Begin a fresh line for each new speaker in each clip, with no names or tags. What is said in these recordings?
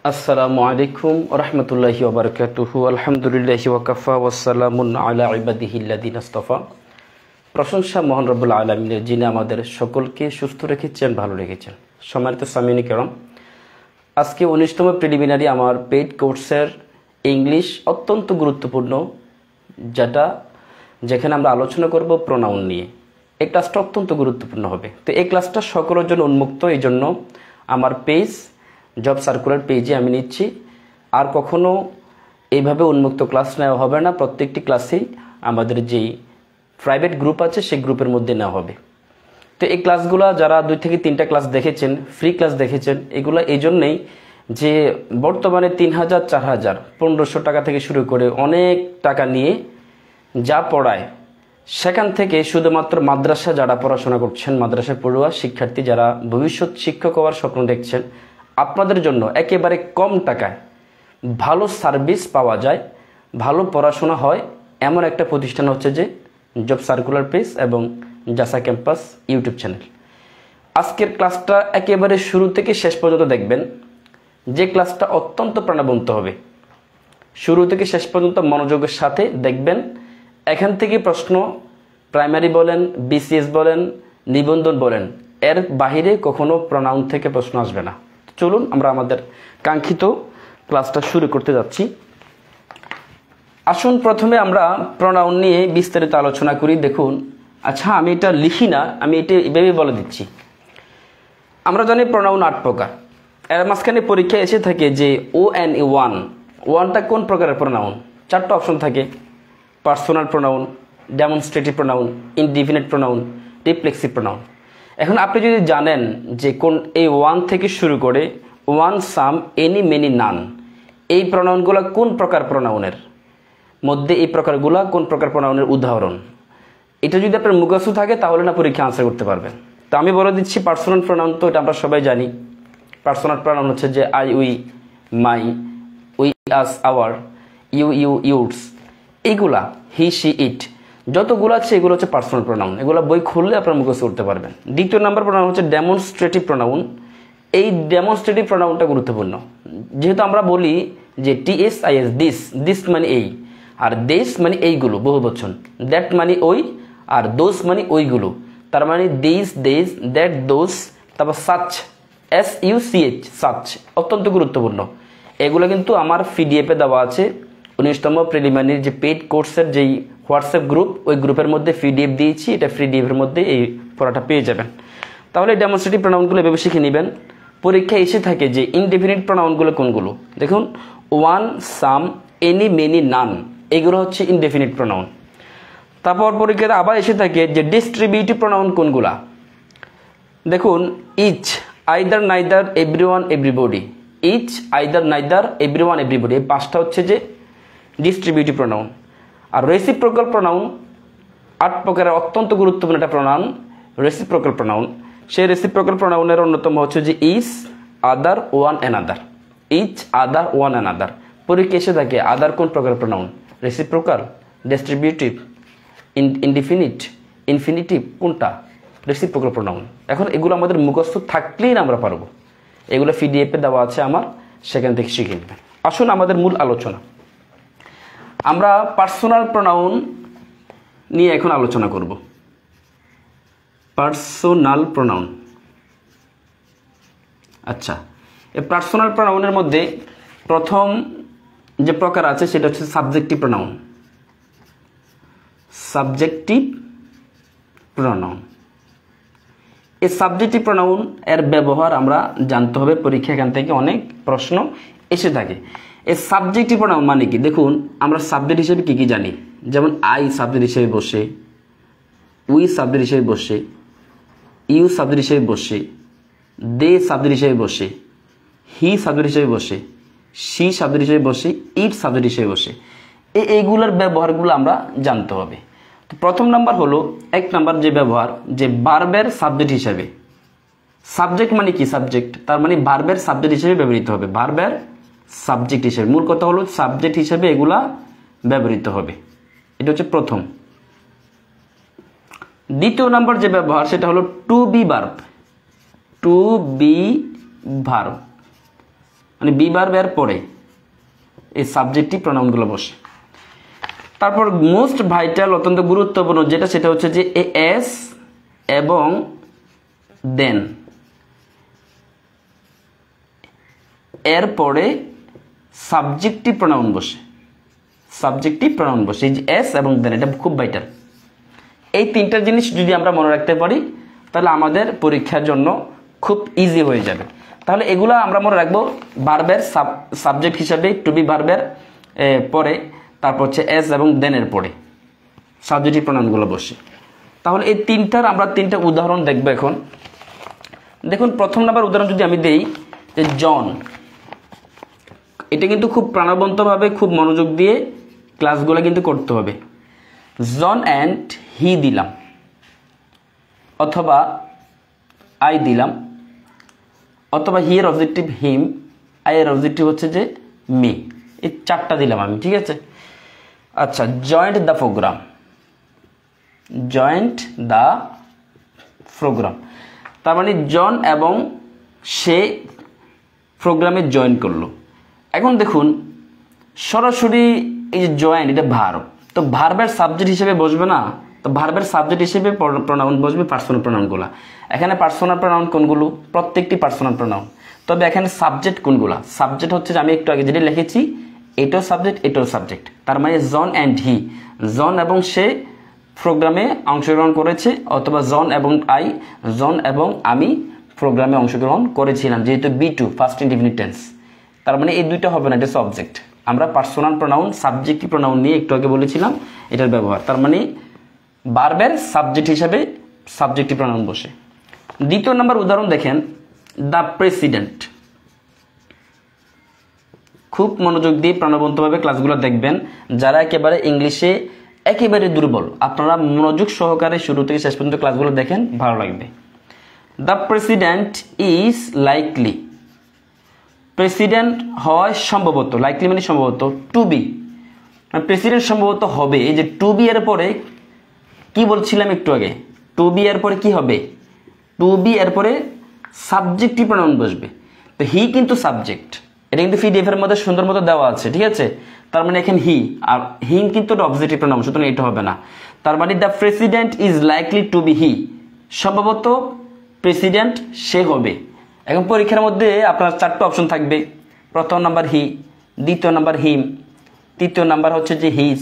আসসালামু আলাইকুম রহমতুল্লাহি ওবারাকাতুহু আলহামদুলিল্লাহি ওয়াকাফা ওয়াসসালামুন আলা ইবাদিহিল্লাযিনা ইসতাফা। প্রশংসা মহান রব্বুল আলামিনের, যিনি আমাদের সকলকে সুস্থ রেখেছেন, ভালো রেখেছেন। সম্মানিত সামিনী কেরাম, আজকে 19তম প্রিলিমিনারি আমার পেইড কোর্সের ইংলিশ অত্যন্ত গুরুত্বপূর্ণ, যেখানে আমরা আলোচনা করব প্রোনাউন নিয়ে। এই ক্লাসটা অত্যন্ত গুরুত্বপূর্ণ হবে। তো এই ক্লাসটা সকলের জন্য উন্মুক্ত, এই জন্য আমার পেজ জব সার্কুলার পেজে আমি নিচ্ছি। আর কখনো এইভাবে উন্মুক্ত ক্লাস নেওয়া হবে না। প্রত্যেকটি ক্লাসেই আমাদের যেই প্রাইভেট গ্রুপ আছে সেই গ্রুপের মধ্যে নেওয়া হবে। তো এই ক্লাসগুলো যারা 2 থেকে 3টা ক্লাস দেখেছেন, ফ্রি ক্লাস দেখেছেন, এগুলো এই জন্যেই যে বর্তমানে 3000, 4000, 1500 টাকা থেকে শুরু করে অনেক টাকা নিয়ে যা পড়ায়, সেখান থেকে শুধুমাত্র মাদ্রাসা যারা পড়াশোনা করছেন, মাদ্রাসা পড়ুয়া শিক্ষার্থী যারা ভবিষ্যৎ শিক্ষক হওয়ার স্বপ্ন দেখছেন, আপনাদের জন্য একেবারে কম টাকায় ভালো সার্ভিস পাওয়া যায়, ভালো পড়াশোনা হয়, এমন একটা প্রতিষ্ঠান হচ্ছে যে জব সার্কুলার পেজ এবং জাসা ক্যাম্পাস ইউটিউব চ্যানেল। আজকের ক্লাসটা একেবারে শুরু থেকে শেষ পর্যন্ত দেখবেন, যে ক্লাসটা অত্যন্ত প্রাণবন্ত হবে। শুরু থেকে শেষ পর্যন্ত মনোযোগের সাথে দেখবেন। এখান থেকে প্রশ্ন প্রাইমারি বলেন, বিসিএস বলেন, নিবন্ধন বলেন, এর বাহিরে কখনো প্রোনাউন থেকে প্রশ্ন আসবে না। চলুন আমরা আমাদের কাঙ্ক্ষিত ক্লাসটা শুরু করতে যাচ্ছি। আসুন প্রথমে আমরা প্রোনাউন নিয়ে বিস্তারিত আলোচনা করি। দেখুন, আচ্ছা আমি এটা লিখি না, আমি এটা এভাবে বলে দিচ্ছি। আমরা জানি প্রোনাউন 8 প্রকার। এর মাঝখানে পরীক্ষা এসে থাকে যে ওয়ানটা কোন প্রকারের প্রোনাউন। 4টা অপশন থাকে: personal pronoun, demonstrative pronoun, indefinite pronoun, reflexive pronoun. এখন আপনি যদি জানেন যে কোন এই 1 থেকে শুরু করে ওয়ান, সাম, এনি, মেনি, নান, এই প্রোনাউনগুলো কোন প্রকার প্রোনাউনের মধ্যে, এই প্রকারগুলো কোন প্রকার প্রোনাউনের উদাহরণ, এটা যদি আপনার মুখস্থ থাকে তাহলে না পরীক্ষা আনসার করতে পারবেন। তো আমি বলে দিচ্ছি পার্সোনাল প্রোনাউন, তো এটা আমরা সবাই জানি। পার্সোনাল প্রোনাউন হচ্ছে যে I, we, my, we, us, our, you, yours, এইগুলা, হি, শি, ইট, যতগুলো আছে এগুলো হচ্ছে পার্সোনাল প্রোনাউন। এগুলো বই খুললে আপনার মুখস্থ করতে পারবেন। দ্বিতীয় নাম্বার প্রোনাউন হচ্ছে ডেমনস্ট্রেটিভ প্রোনাউন। এই ডেমনস্ট্রেটিভ প্রোনাউনটা গুরুত্বপূর্ণ, যেহেতু আমরা বলি যে TSIS, দিস মানে এই, আর দেশ মানে এইগুলো বহুবচন, দ্যাট মানে ওই, আর দোস মানে ওইগুলো। তার মানে দিস, দেশ, দ্যাট, দোস, তারপর সাচ, SUCH, সাচ, অত্যন্ত গুরুত্বপূর্ণ। এগুলো কিন্তু আমার PDF-এ দেওয়া আছে। 19তম প্রিলিমিনারি যে পেইড কোর্সের যেই হোয়াটসঅ্যাপ গ্রুপ, ওই গ্রুপের মধ্যে PDF দিয়েছি। এটা ফ্রি DF-এর মধ্যে এই পড়াটা পেয়ে যাবেন। তাহলে ডেমনস্ট্রেটিভ প্রোনাউনগুলো এভাবে শিখে নেবেন। পরীক্ষা এসে থাকে যে ইনডেফিনিট প্রোনাউনগুলো কোনগুলো। দেখুন, ওয়ান, সাম, এনি, মেনি, নান, এগুলো হচ্ছে ইনডেফিনিট প্রোনাউন। তারপর পরীক্ষাতে আবার এসে থাকে যে ডিস্ট্রিবিউটিভ প্রোনাউন কোনগুলা। দেখুন, each, either, neither, everyone, everybody. Each, either, neither, everyone, everybody, এই 5টা হচ্ছে যে ডিস্ট্রিবিউটিভ প্রোনাউন। আর রেসিপ্রোকাল প্রোনাউন 8 প্রকারের অত্যন্ত গুরুত্বপূর্ণ একটা প্রোনাউন, রেসিপ্রোকাল প্রোনাউন। সেই রেসিপ্রোকাল প্রোনাউনের অন্যতম হচ্ছে যে each, other, one, another. Each, other, one, another. পরীক্ষা এসে থাকে আদার কোন প্রকার pronoun, reciprocal, distributive, indefinite, infinitive, কোনটা রেসিপ্রোকাল প্রোনাউন। এখন এগুলো আমাদের মুখস্থ থাকলেই আমরা পারবো। এগুলো PDF-এ দেওয়া আছে আমার, সেখান থেকে শিখে নেবেন। আসুন আমাদের মূল আলোচনা। আমরা পার্সোনাল প্রোনাউন নিয়ে এখন আলোচনা করব। Personal pronoun. আচ্ছা, এই পার্সোনাল প্রোনাউনের মধ্যে প্রথম যে প্রকার আছে সেটা হচ্ছে সাবজেক্টিভ প্রোনাউন। সাবজেক্টিভ প্রোনাউন, এই সাবজেক্টিভ প্রোনাউন এর ব্যবহার আমরা জানতে হবে। পরীক্ষা এখান থেকে অনেক প্রশ্ন এসে থাকে। এই সাবজেক্টিভ প্রোনাউন মানে কি? দেখুন, আমরা সাবজেক্ট হিসেবে কি কি জানি, যেমন আই সাবজেক্ট হিসেবে বসে, উই সাবজেক্ট হিসেবে বসে, ইউ সাবজেক্ট হিসেবে বসে, দে সাবজেক্ট হিসেবে বসে, হি সাবজেক্ট হিসেবে বসে, শি সাবজেক্ট হিসেবে বসে, ইট সাবজেক্ট হিসেবে বসে। এইগুলোর ব্যবহারগুলো আমরা জানতে হবে। তো প্রথম নাম্বার হলো, 1 নাম্বার যে ব্যবহার, যে ভার্বের সাবজেক্ট হিসেবে। সাবজেক্ট মানে কি? সাবজেক্ট, তার মানে ভার্বের সাবজেক্ট হিসেবে ব্যবহৃত হবে। ভার্বের সাবজেক্ট হিসেবে, মূল কথা হলো সাবজেক্ট হিসেবে এগুলা ব্যবহৃত হবে। এটা হচ্ছে প্রথম। দ্বিতীয় নাম্বার যে ব্যবহার সেটা হলো to be verb. To be verb মানে বি ভার্বের পরে এই সাবজেক্টিভ প্রোনাউনগুলো বসে। তারপর মোস্ট ভাইটাল, অত্যন্ত গুরুত্বপূর্ণ যেটা, সেটা হচ্ছে যে এস এবং দেন এর পরে সাবজেক্টিভ প্রোনাউন বসে। সাবজেক্টিভ প্রোনাউন বসে, এই যে এস এবং দেন, এটা খুব ভাইটাল। এই তিনটা জিনিস যদি আমরা মনে রাখতে পারি তাহলে আমাদের পরীক্ষার জন্য খুব ইজি হয়ে যাবে। তাহলে এগুলা আমরা মনে রাখবো ভার্বের সাবজেক্ট হিসাবে টু বি ভার্বের পরে, তারপর হচ্ছে এস এবং দেনের পরে সাবজেক্টিভ প্রোনাউনগুলো বসে। তাহলে এই তিনটার আমরা তিনটা উদাহরণ দেখবো এখন। দেখুন, প্রথম নাম্বার উদাহরণ যদি আমি দেই যে জন, এটা কিন্তু খুব প্রাণবন্তভাবে খুব মনোযোগ দিয়ে ক্লাসগুলো কিন্তু করতে হবে। জন অ্যান্ড হি দিলাম, অথবা আই দিলাম, অথবা হি এর অবজেক্টিভ হিম, আই এর অবজেক্টিভ হচ্ছে যে মি, এই চারটা দিলাম আমি, ঠিক আছে। আচ্ছা, joint the program, joint the program, তার মানে জন এবং সে প্রোগ্রামে জয়েন করলো। এখন দেখুন, সরাসরি এই যে জয়েন, এটা ভার্ব, তো ভার্বের সাবজেক্ট হিসেবে বসবে না, তো ভার্বের সাবজেক্ট হিসেবে প্রোনাউন বসবে পার্সোনাল প্রোনাউনগুলো। এখানে পার্সোনাল প্রোনাউন কোনগুলো? প্রত্যেকটি পার্সোনাল প্রোনাউন। তবে এখানে সাবজেক্ট কোনগুলো? সাবজেক্ট হচ্ছে যে আমি একটু আগে যেটা লিখেছি, এটাও সাবজেক্ট, এটাও সাবজেক্ট। তার মানে জন অ্যান্ড হি, জন এবং সে প্রোগ্রামে অংশগ্রহণ করেছে, অথবা জন এবং আই, জন এবং আমি প্রোগ্রামে অংশগ্রহণ করেছিলাম, যেহেতু B2 ফার্স্ট ইনডিফিনিট টেন্স। তার মানে এই দুইটা হবে না, এটা সাবজেক্ট। আমরা পার্সোনাল প্রোনাউন, সাবজেক্টিভ প্রোনাউন নিয়ে একটু আগে বলেছিলাম এটার ব্যবহার। তার মানে ভার্বের সাবজেক্ট হিসেবে সাবজেক্টিভ প্রোনাউন বসে। দ্বিতীয় নম্বর উদাহরণ দেখেন, দ্য প্রেসিডেন্ট। খুব মনোযোগ দিয়ে প্রাণবন্তভাবে ক্লাসগুলো দেখবেন। যারা একেবারে ইংলিশে একেবারে দুর্বল, আপনারা মনোযোগ সহকারে শুরু থেকে শেষ পর্যন্ত ক্লাসগুলো দেখেন, ভালো লাগবে। The president is likely, president হয় সম্ভবত, লাইকলি মানে সম্ভবত, টু বি, প্রেসিডেন্ট সম্ভবত হবে। এই যে টু বি এর পরে কি বলছিলাম একটু আগে, টু বি এর পরে কি হবে? টু বি এর পরে সাবজেক্টিভ প্রোনাউন বসবে। তো হি কিন্তু সাবজেক্ট, এটা কিন্তু পিডিএফ এর মধ্যে সুন্দর মতো দেওয়া আছে, ঠিক আছে। তার মানে এখানে হি, আর হিম কিন্তু অবজেক্টিভ প্রোনাউন, সুতরাং এটা হবে না। তার মানে the president is likely to be he, সম্ভবত প্রেসিডেন্ট সে হবে। এখন পরীক্ষার মধ্যে আপনার চারটা অপশন থাকবে। প্রথম নাম্বার হি, দ্বিতীয় নাম্বার হিম, তৃতীয় নাম্বার হচ্ছে যে হিজ,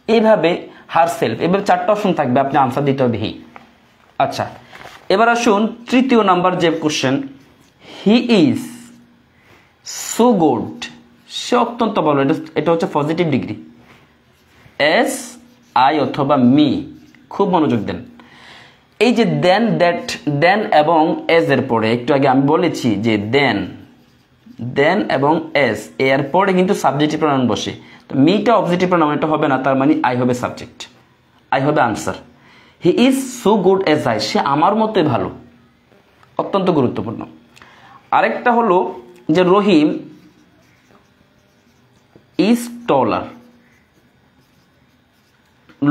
এইভাবে হারসেলফ, এভাবে চারটা অপশন থাকবে, আপনি আনসার দিতে হবে হি। আচ্ছা, এবার আসুন তৃতীয় নাম্বার যে question, he is so good, সে অত্যন্ত ভালো, এটা হচ্ছে পজিটিভ ডিগ্রি। এস, আই অথবা মি, খুব মনোযোগ দেন। এই যে দেন, দ্যাট, দেন এবং এস এর পরে, একটু আগে আমি বলেছি যে দেন এবং এস এর পরে কিন্তু সাবজেক্টিভ প্রোনাউন বসে। তো মিটা অবজেক্টিভ প্রোনাউন, এটা হবে না, তার মানে আই হবে সাবজেক্ট, আই হবে answer. He is so good as I, সে আমার মতোই ভালো, অত্যন্ত গুরুত্বপূর্ণ। আরেকটা হলো যে রহিম ইজ টলার,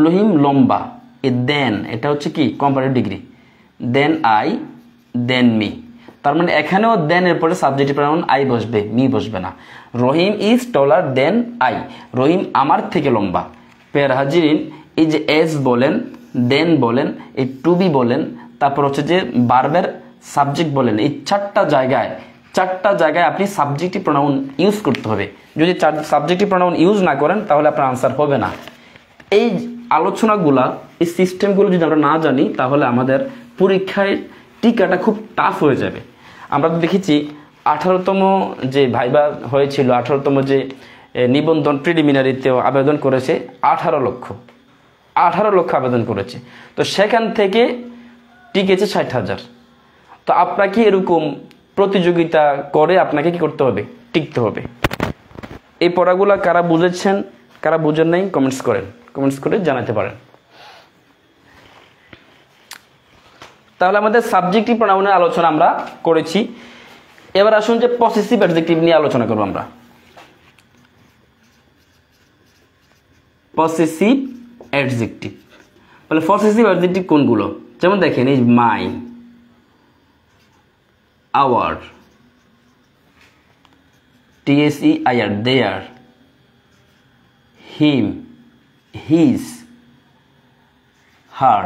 রহিম লম্বা, এ দেন, এটা হচ্ছে কি comparative degree, than I, than me. তার মানে এখানেও দেন এর পরে সাবজেক্টিভ প্রোনাউন আই বসবে, মি বসবে না। রহিম ইজ টলার দেন আই, রহিম আমার থেকে লম্বা। পেয়ার হাজিরিন, এই যে এস বলেন, দেন বলেন, এই টু বি বলেন, তারপর হচ্ছে যে ভার্বের সাবজেক্ট বলেন, এই চারটা জায়গায় আপনি সাবজেক্টিভ প্রোনাউন ইউজ করতে হবে। যদি সাবজেক্টিভ প্রোনাউন ইউজ না করেন তাহলে আপনার আনসার হবে না। এই আলোচনাগুলা, এই সিস্টেমগুলো যদি আমরা না জানি তাহলে আমাদের পরীক্ষায় টিকাটা খুব টাফ হয়ে যাবে। আমরা তো দেখেছি 18তম যে ভাইবা হয়েছিল, 18তম যে নিবন্ধন প্রিলিমিনারিতেও আবেদন করেছে 18 লক্ষ আবেদন করেছে। তো সেখান থেকে টিকেছে 60,000। তো আপনাকে এরকম প্রতিযোগিতা করে আপনাকে কি করতে হবে? টিকতে হবে। এই পড়াগুলা কারা বুঝেছেন, কারা বুঝেন নাই, কমেন্টস করে জানাতে পারেন। তাহলে আমাদের সাবজেক্টিভ প্রোনাউনের আলোচনা আমরা করেছি। এবার আসুন যে পসেসিভ অ্যাডজেক্টিভ নিয়ে আলোচনা করব আমরা। পসেসিভ অ্যাডজেক্টিভ, বলে পসেসিভ অ্যাডজেক্টিভ কোনগুলো? যেমন দেখেন, এই মাই, hour, THEIR, their, him, his, her,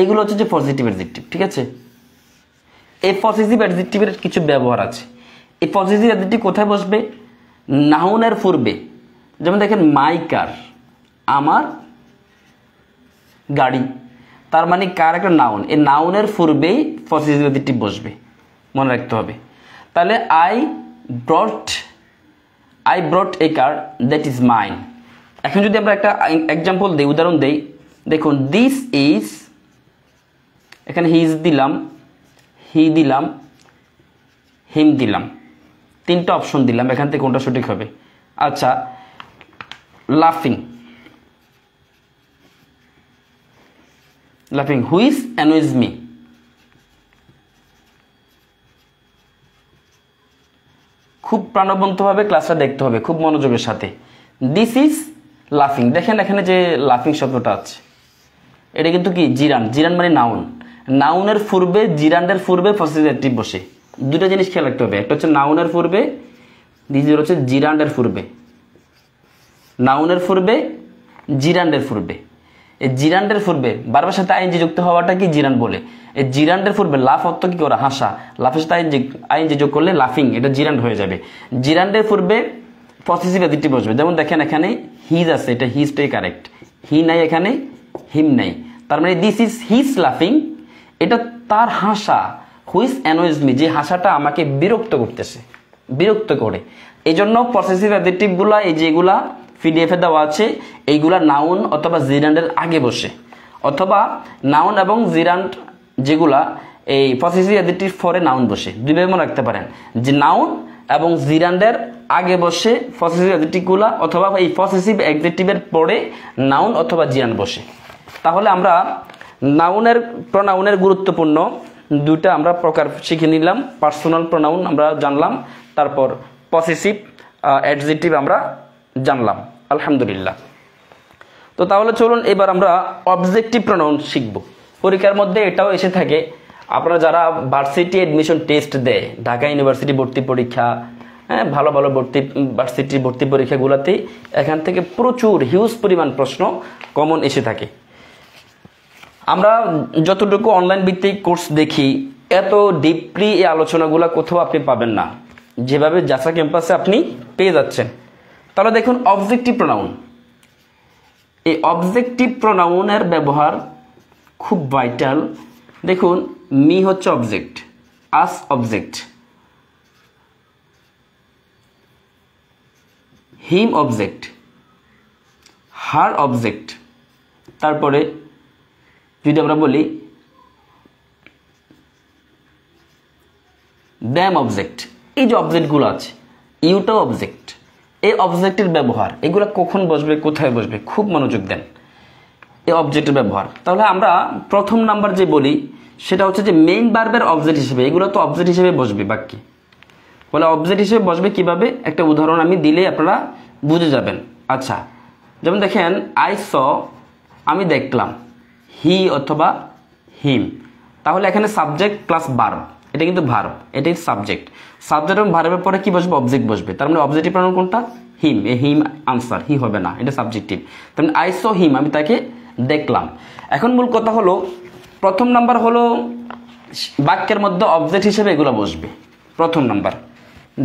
এগুলো হচ্ছে যে পজিটিভ অ্যাডজেক্টিভ। ঠিক আছে, এই পজিটিভ অ্যাডজেক্টিভের কিছু ব্যবহার আছে। এই পজিটিভ অ্যাডজেক্টিভ কোথায় বসবে? নাউনের পূর্বে। যেমন দেখেন মাই কার, আমার গাড়ি, তার মানে কার একটা নাউন, এই নাউনের পূর্বেই পজিটিভ অ্যাডজেক্টিভ বসবে, মনে রাখতে হবে। তাহলে I brought A car that is mine. এখন যদি আমরা একটা এক্সাম্পল দিই, উদাহরণ দেই, দেখুন দিস ইজ, এখানে হিজ দিলাম, হি দিলাম, হিম দিলাম, তিনটা অপশন দিলাম, এখান থেকে কোনটা সঠিক হবে? আচ্ছা, লাফিং হুইচ অ্যানোয়েজ মি, খুব প্রাণবন্তভাবে ক্লাসটা দেখতে হবে, খুব মনোযোগের সাথে। দিস ইজ লাফিং, দেখেন এখানে যে লাফিং শব্দটা আছে, এটা কিন্তু কি জিরান, জিরান মানে নাউন, নাউনের পূর্বে, জিরান্ডের পূর্বে পজিটিভ অ্যাডজেক্টিভ বসে। দুটো জিনিস খেয়াল রাখতে হবে, একটা হচ্ছে নাউনের পূর্বে, দ্বিতীয় হচ্ছে জিরান্ডের পূর্বে। নাউনের পূর্বে, জিরান্ডের পূর্বে। এই জিরান্ডের পূর্বে বারবার সাথে আইএনজি যুক্ত হওয়াটা কি জিরান বলে। এই জিরান্ডের পূর্বে লাফ অর্থ কি করা? হাসা, লাফের সাথে আইএনজি যোগ করলে লাফিং, এটা জিরান্ড হয়ে যাবে। জিরান্ডের পূর্বে পজিটিভ অ্যাডজেক্টিভ বসবে। যেমন দেখেন এখানে হিজ আছে, এটা হিজটাই কারেক্ট, হি নাই, এখানে হিম নাই, তার মানে দিস ইজ হিজ লাফিং, এটা তার হাসা। হুইচ অ্যানোয়েজ মি, যে হাসাটা আমাকে বিরক্ত করতেছে, বিরক্ত করে। এই জন্য পসেসিভ অ্যাডজেক্টিভগুলা, এই যেগুলা পিডিএফে দেওয়া আছে, এইগুলা নাউন অথবা জিরান্ডের আগে বসে, অথবা নাউন এবং জিরান্ড যেগুলা এই পসেসিভ অ্যাডজেক্টিভ পরে নাউন বসে। দুইভাবে মনে রাখতে পারেন যে নাউন এবং জিরান্ডের আগে বসে পসেসিভ অ্যাডজেক্টিভগুলা, অথবা এই পসেসিভ অ্যাডজেক্টিভের পরে নাউন অথবা জিরান্ড বসে। তাহলে আমরা নাউনের, প্রনাউনের গুরুত্বপূর্ণ দুইটা আমরা প্রকার শিখে নিলাম। পার্সোনাল প্রনাউন আমরা জানলাম, তারপর পসেসিভ অ্যাডজেক্টিভ আমরা জানলাম, আলহামদুলিল্লাহ। তো তাহলে চলুন এবার আমরা অবজেক্টিভ প্রনাউন শিখব। পরীক্ষার মধ্যে এটাও এসে থাকে, আপনারা যারা ভার্সিটি অ্যাডমিশন টেস্ট দেয়, ঢাকা ইউনিভার্সিটি ভর্তি পরীক্ষা, হ্যাঁ, ভালো ভালো ভার্সিটি ভর্তি পরীক্ষাগুলোতে এখান থেকে প্রচুর হিউজ পরিমাণ প্রশ্ন কমন এসে থাকে। আমরা যতটুকু অনলাইন ভিত্তিক কোর্স দেখি, এত ডিপলি এই আলোচনাগুলো কোথাও আপনি পাবেন না, যেভাবে জাসা ক্যাম্পাসে আপনি পেয়ে যাচ্ছেন। তাহলে দেখুন অবজেক্টিভ প্রনাউন, এই অবজেক্টিভ প্রনাউনের ব্যবহার খুব ভাইটাল। দেখুন মি হচ্ছে অবজেক্ট, আস অবজেক্ট, হিম অবজেক্ট, হার অবজেক্ট, তারপরে যদি আমরা বলি দ্যাম অবজেক্ট, এই যে অবজেক্টগুলো আছে, ইউটাও অবজেক্ট। এই অবজেক্টের ব্যবহার, এগুলো কখন বসবে, কোথায় বসবে, খুব মনোযোগ দেন এই অবজেক্টের ব্যবহার। তাহলে আমরা প্রথম নাম্বার যে বলি সেটা হচ্ছে যে মেইন ভার্বের অবজেক্ট হিসেবে, এগুলো তো অবজেক্ট হিসেবে বসবে বাক্যে। বলে অবজেক্ট হিসেবে বসবে কিভাবে, একটা উদাহরণ আমি দিলে আপনারা বুঝে যাবেন। আচ্ছা, যেমন দেখেন আই স, আমি দেখলাম, হি অথবা হিম, তাহলে এখানে সাবজেক্ট প্লাস ভার্ব, এটা কিন্তু ভার্ব, এটাই সাবজেক্ট। সাবজেক্ট এবং ভার্বের পরে কি বসবে? অবজেক্ট বসবে। তার মানে অবজেক্টিভ প্রনাউন কোনটা? হিম। এ হিম আনসার, হি হবে না, এটা সাবজেক্টিভ। তার মানে আই স হিম, আমি তাকে দেখলাম। এখন মূল কথা হলো, প্রথম নাম্বার হলো বাক্যের মধ্যে অবজেক্ট হিসেবে এগুলো বসবে, প্রথম নাম্বার।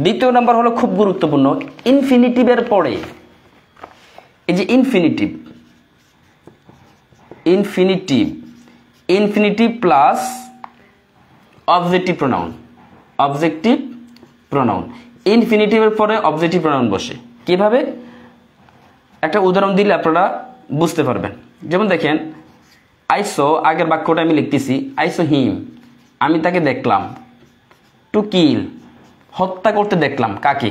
দ্বিতীয় নাম্বার হলো খুব গুরুত্বপূর্ণ, ইনফিনিটিভের পরে এই যে infinitive, infinitive plus objective pronoun, objective pronoun, ইনফিনিটিভের পরে অবজেক্টিভ প্রনাউন বসে। কিভাবে? একটা উদাহরণ দিলে আপনারা বুঝতে পারবেন। যেমন দেখেন আই স, আগের বাক্যটা আমি লিখতেছি, আই স হিম, আমি তাকে দেখলাম। টু কিল, হত্যা করতে দেখলাম, কাকে?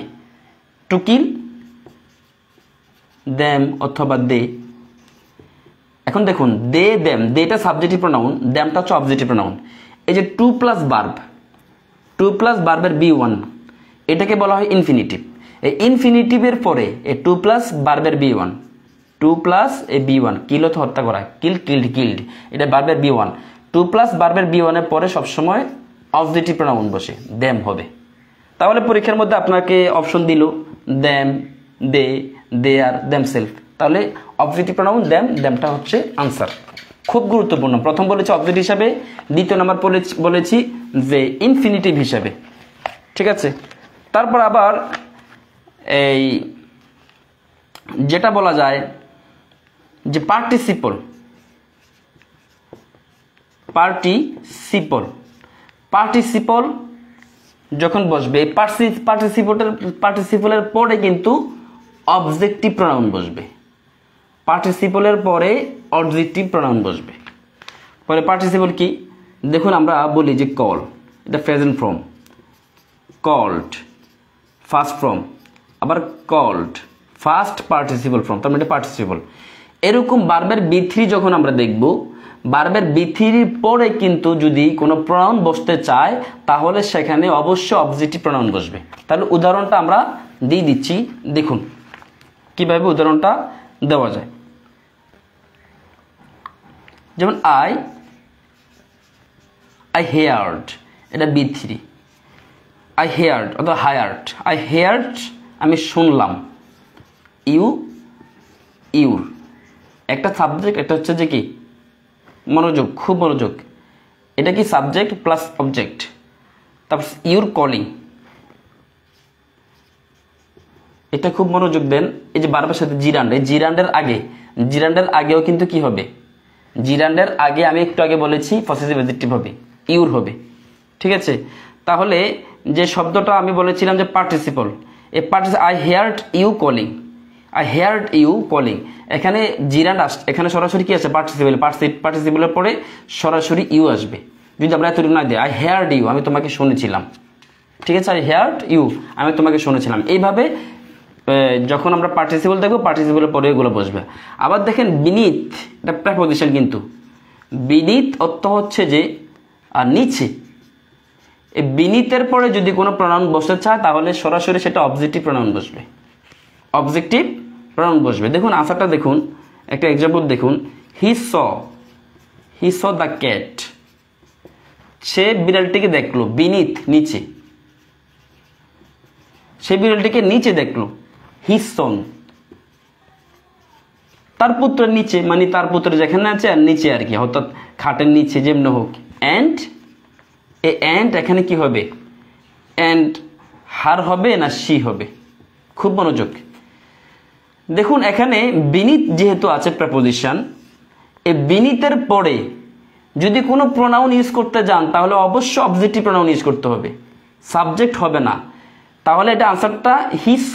টু কিল দেম অথবা দে। এখন দেখুন দে দেম, দেটা সাবজেক্টিভ প্রনাউন, দেমটা হচ্ছে অবজেক্টিভ প্রনাউন। এই যে to plus verb, to plus ভার্বের বি1, এটাকে বলা হয় ইনফিনিটিভ। এই ইনফিনিটিভের পরে এই টু প্লাস ভার্বের বি1, টু প্লাস এই বি1, কিল হচ্ছে হত্যা করা, কিল কিল্ড, কিল্ড, এটা ভার্বের বি1। টু প্লাস ভার্বের বি1 এর পরে সবসময় অবজেক্টিভ প্রনাউন বসে, দেম হবে। তাহলে পরীক্ষার মধ্যে আপনাকে অপশন দিল দ্যাম, দে, দেয়ার, দেমসেলফ। তাহলে অবজেক্টিভ প্রোনাউন দ্যাম, দ্যামটা হচ্ছে আনসার। খুব গুরুত্বপূর্ণ। প্রথম বলেছি অবজেক্ট হিসাবে, দ্বিতীয় নাম্বার বলেছি যে ইনফিনিটিভ হিসাবে। ঠিক আছে, তারপর আবার এই যেটা বলা যায় যে পার্টিসিপল, পার্টিসিপল যখন বসবে পার্টিসিপলের পরে কিন্তু অবজেক্টিভ প্রোনাউন বসবে। পার্টিসিপলের পরে অবজেক্টিভ প্রোনাউন বসবে। পরে পার্টিসিপল কি দেখুন, আমরা বলি যে কল, এটা present form, called first form, আবার কল্ড ফার্স্ট পার্টিসিপল ফর্ম, তার মানে পার্টিসিপল। এরকম বারবার B3 যখন আমরা দেখব, বারবার B3 পরে কিন্তু যদি কোনো প্রোনাউন বসতে চায় তাহলে সেখানে অবশ্যই অবজেক্টিভ প্রোনাউন বসবে। তাহলে উদাহরণটা আমরা দিয়ে দিচ্ছি, দেখুন কিভাবে উদাহরণটা দেওয়া যায়। যেমন আই হেয়ার্ড, এটা B3, আই হেয়ার্ড অথবা হায়ার্ড, আই হেয়ার্ড আমি শুনলাম, ইউর একটা সাবজেক্ট, এটা হচ্ছে যে কি মনোযোগ, খুব মনোযোগ, এটা কি সাবজেক্ট প্লাস অবজেক্ট। তারপর ইউর কলিং, এটা খুব মনোযোগ দেন। এই যে বারবার সাথে জিরান্ড, এই জিরান্ডের আগেও কিন্তু কি হবে, জিরান্ডের আগে আমি একটু আগে বলেছি পসেসিভ অ্যাডজেক্টিভ হবে, ইউর হবে। ঠিক আছে, তাহলে যে শব্দটা আমি বলেছিলাম যে পার্টিসিপল, এই I heard you calling, I heard you calling, এখানে জিরান্ড আসছে, এখানে সরাসরি কি আছে পার্টিসিপলের পরে সরাসরি ইউ আসবে। যদি আমরা এতটুকু না দিই আই হেয়ার্ড ইউ, আমি তোমাকে শুনেছিলাম। ঠিক আছে, আই হেয়ার্ড ইউ, আমি তোমাকে শুনেছিলাম। এইভাবে যখন আমরা পার্টিসিপল দেখবো পার্টিসিপলের পরে এগুলো বসবে। আবার দেখেন বিনিথ, এটা প্রেপোজিশন কিন্তু, বিনিথ অর্থ হচ্ছে যে নিচে। এই বিনিতের পরে যদি কোনো প্রোনাউন বসতে চায় তাহলে সরাসরি সেটা অবজেক্টিভ প্রোনাউন বসবে, অবজেক্টিভ প্রোনাউন বসবে। দেখুন আনসারটা দেখুন, একটা এক্সাম্পল দেখুন, হি স দ্য ক্যাট, সে বিড়ালটিকে দেখলো, বিনিথ নিচে, সে বিড়ালটিকে নিচে দেখলো, হিজ সন তার পুত্রের নিচে, মানে তার পুত্র যেখানে আছে আর নিচে আর কি, অর্থাৎ খাটের নিচে যেমন হোক। অ্যান্ড এ অ্যান্ড এখানে কি হবে, অ্যান্ড হার হবে না শি হবে, খুব মনোযোগ। দেখুন এখানে বিনিথ যেহেতু আছে প্রেপোজিশন, এই বিনিতের পরে যদি কোনো প্রোনাউন ইউজ করতে যান তাহলে অবশ্যই অবজেক্টিভ প্রোনাউন ইউজ করতে হবে, সাবজেক্ট হবে না। তাহলে এটা আনসারটা he saw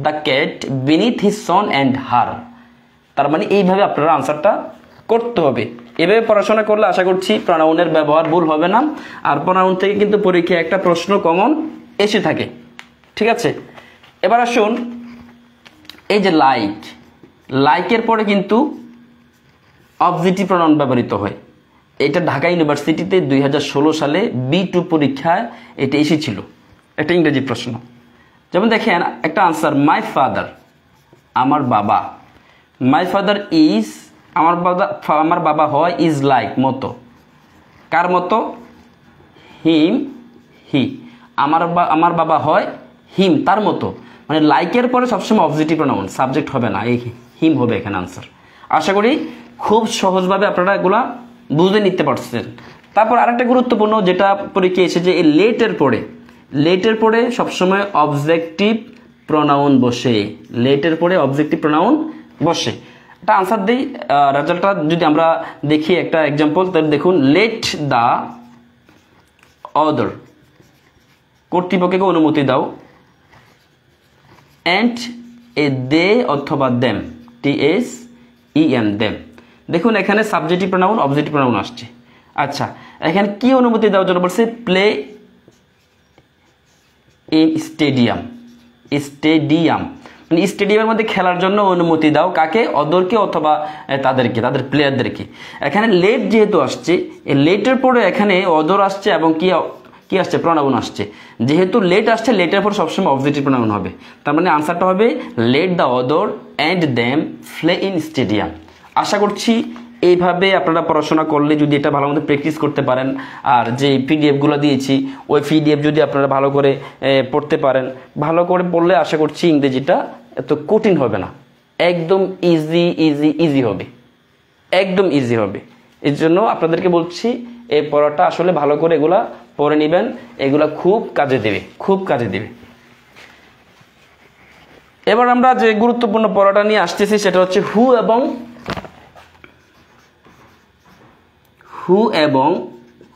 the cat beneath his son and her. তার মানে এইভাবে আপনারা আনসারটা করতে হবে। এভাবে পড়াশোনা করলে আশা করছি প্রোনাউনের ব্যবহার ভুল হবে না। আর প্রোনাউন থেকে কিন্তু পরীক্ষায় একটা প্রশ্ন কমন এসে থাকে। ঠিক আছে, এবার আসুন এই যে লাইকের পরে কিন্তু অবজেক্টিভ প্রোনাউন ব্যবহৃত হয়। এটা ঢাকা ইউনিভার্সিটিতে 2016 সালে B2 পরীক্ষায় এটা এসেছিল, একটা ইংরেজি প্রশ্ন। যেমন দেখেন একটা আনসার, মাই ফাদার আমার বাবা, মাই ফাদার ইজ আমার বাবা হয়, ইজ লাইক মতো, কার মতো, হিম হি, আমার বাবা হয় হিম তার মতো। মানে লাইকের পরে সবসময় অবজেক্টিভ প্রোনাউন, সাবজেক্ট হবে না, এই হিম হবে এখানে আনসার। আশা করি খুব সহজভাবে আপনারা এগুলা বুঝে নিতে পারছেন। তারপর আরেকটা গুরুত্বপূর্ণ যেটা পরীক্ষা এসেছে, এই লেটের পরে সবসময় অবজেক্টিভ প্রোনাউন বসে, লেটের পরে অবজেক্টিভ প্রোনাউন বসে। একটা আনসার দিই, রেজাল্টটা যদি আমরা দেখি একটা এক্সাম্পল, তাহলে দেখুন লেট দ্য অর্ডার, কর্তৃপক্ষকে অনুমতি দাও, অ্যান্ড এ দে অথবা দেম, TSEM দেম। দেখুন এখানে সাবজেক্টিভ প্রোনাউন অবজেক্টিভ প্রোনাউন আসছে। আচ্ছা এখানে কি অনুমতি দেওয়ার জন্য বলছে, প্লে ইন স্টেডিয়াম, মানে স্টেডিয়ামের মধ্যে খেলার জন্য অনুমতি দাও, কাকে, অদরকে অথবা তাদের প্লেয়ারদেরকে। এখানে লেট যেহেতু আসছে, এই লেটের পরে এখানে অদর আসছে এবং কি আসছে, প্রোনাউন আসছে। যেহেতু লেট আসছে, লেটের পর সবসময় অবজেক্টিভ প্রোনাউন হবে। তার মানে আনসারটা হবে let the other and them play in stadium. আশা করছি এইভাবে আপনারা পড়াশোনা করলে যদি এটা ভালো মতো প্র্যাকটিস করতে পারেন, আর যে পিডিএফগুলো দিয়েছি ওই পিডিএফ যদি আপনারা ভালো করে পড়তে পারেন, ভালো করে পড়লে আশা করছি ইংরেজিটা এত কঠিন হবে না, একদম ইজি ইজি ইজি হবে, একদম ইজি হবে। এর জন্য আপনাদেরকে বলছি এই পড়াটা আসলে ভালো করে এগুলা পড়ে নেবেন, এগুলা খুব কাজে দেবে, খুব কাজে দেবে। এবার আমরা যে গুরুত্বপূর্ণ পড়াটা নিয়ে আসতেছি সেটা হচ্ছে হু এবং